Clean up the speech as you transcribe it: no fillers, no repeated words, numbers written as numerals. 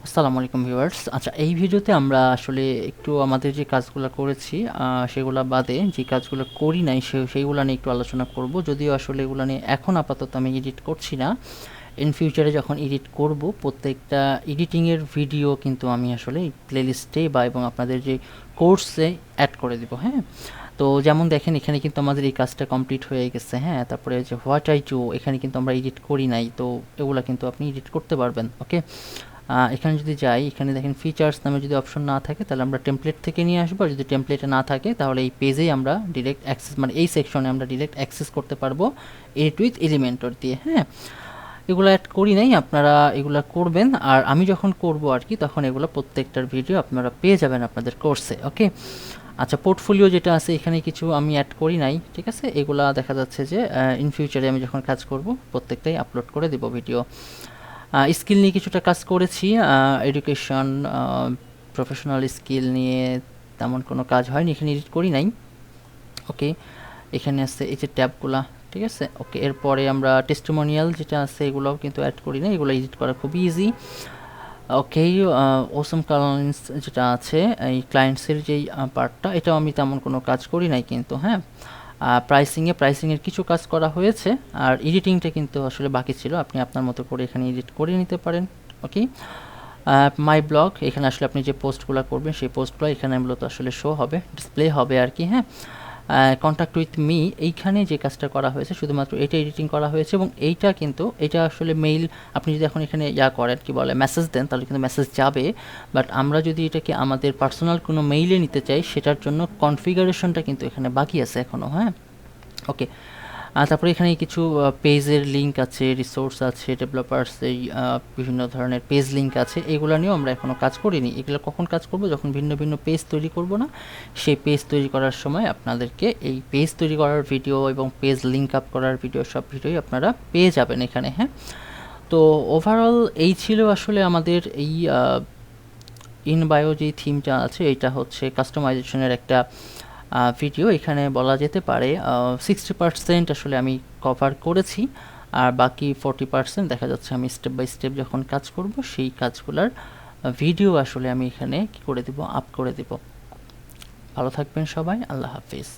আসসালামু আলাইকুম ভিউয়ার্স। আচ্ছা, এই ভিডিওতে আমরা আসলে একটু আমাদের যে কাজগুলো করেছি সেগুলা বাদে যে কাজগুলো করি নাই সেইগুলো নিয়ে একটু আলোচনা করব। যদিও আসলে এগুলো নিয়ে এখন আপাতত আমি এডিট করছি না। ইন ফিউচারে যখন এডিট করব প্রত্যেকটা এডিটিংয়ের ভিডিও কিন্তু আমি আসলে এই প্লেলিস্টে বা এবং আপনাদের যে কোর্সে অ্যাড করে দিব। হ্যাঁ, তো যেমন দেখেন এখানে কিন্তু আমাদের এই কাজটা কমপ্লিট হয়ে গেছে। হ্যাঁ, তারপরে যে হোয়াট আই ডু এখানে কিন্তু আমরা এডিট করি নাই, তো এগুলা কিন্তু আপনি এডিট করতে পারবেন। ওকে, এখানে যদি যাই, এখানে দেখেন ফিচার্স নামে যদি অপশন না থাকে তাহলে আমরা টেমপ্লেট থেকে নিয়ে আসবো, আর যদি টেমপ্লেটে না থাকে তাহলে এই পেজেই আমরা ডিরেক্ট অ্যাক্সেস, মানে এই সেকশনে আমরা ডিরেক্ট অ্যাক্সেস করতে পারবো এডিট উইথ এলিমেন্টর দিয়ে। হ্যাঁ, এগুলো অ্যাড করি নাই, আপনারা এগুলো করবেন, আর আমি যখন করব আর কি তখন এগুলো প্রত্যেকটার ভিডিও আপনারা পেয়ে যাবেন আপনাদের কোর্সে। ওকে, আচ্ছা, পোর্টফোলিও যেটা আছে এখানে কিছু আমি অ্যাড করি নাই, ঠিক আছে। এগুলা দেখা যাচ্ছে যে ইন ফিউচারে আমি যখন কাজ করব প্রত্যেকটাই আপলোড করে দেব ভিডিও। স্কিল নিয়ে কিছুটা কাজ করেছি, এডুকেশন, প্রফেশনাল স্কিল নিয়ে তেমন কোনো কাজ হয়নি, এখানে এডিট করি নাই। ওকে, এখানে আছে এই যে ট্যাবগুলা, ঠিক আছে। ওকে, এরপরে আমরা টেস্টিমোনিয়াল যেটা আছে এগুলোও কিন্তু অ্যাড করি না, এগুলো এডিট করা খুবই ইজি। ওকে, অসম ক্লায়েন্টস যেটা আছে, এই ক্লায়েন্টসের যেই পার্টটা, এটাও আমি তেমন কোনো কাজ করি নাই কিন্তু। হ্যাঁ, প্রাইসিংয়ের কিছু কাজ করা হয়েছে, আর এডিটিংটা কিন্তু আসলে বাকি ছিল, আপনি আপনার মতো করে এখানে এডিট করে নিতে পারেন। ওকে, মাই ব্লগ, এখানে আসলে আপনি যে পোস্টগুলো করবেন সেই পোস্টগুলো এখানে মূলত আসলে শো হবে, ডিসপ্লে হবে আর কি। হ্যাঁ, কন্ট্যাক্ট উইথ মি, এইখানে যে কাজটা করা হয়েছে শুধুমাত্র এটা এডিটিং করা হয়েছে, এবং এইটা কিন্তু এটা আসলে মেইল, আপনি যদি এখন এখানে করেন কি বলে মেসেজ দেন তাহলে কিন্তু মেসেজ যাবে, বাট আমরা যদি এটাকে আমাদের পার্সোনাল কোনো মেইলে নিতে চাই সেটার জন্য কনফিগারেশনটা কিন্তু এখানে বাকি আছে এখনও। হ্যাঁ, ওকে, তারপরে এখানে কিছু পেজের লিঙ্ক আছে, রিসোর্স আছে, ডেভেলপার্স এই বিভিন্ন ধরনের পেজ লিঙ্ক আছে, এগুলো নিয়েও আমরা এখনও কাজ করিনি। এগুলো কখন কাজ করব, যখন ভিন্ন ভিন্ন পেজ তৈরি করব না, সেই পেজ তৈরি করার সময় আপনাদেরকে এই পেজ তৈরি করার ভিডিও এবং পেজ লিঙ্ক আপ করার ভিডিও, সব ভিডিওই আপনারা পেয়ে যাবেন এখানে। হ্যাঁ, তো ওভারঅল এই ছিল আসলে আমাদের এই ইনবায়ো যে থিমটা আছে, এটা হচ্ছে কাস্টমাইজেশনের একটা ভিডিও। এখানে বলা যেতে পারে 60% আসলে আমি কভার করেছি, আর বাকি 40% দেখা যাচ্ছে আমি স্টেপ বাই স্টেপ যখন কাজ করব সেই কাজগুলোর ভিডিও আসলে আমি এখানে কি করে দেব, আপ করে দেব। ভালো থাকবেন সবাই, আল্লাহ হাফিজ।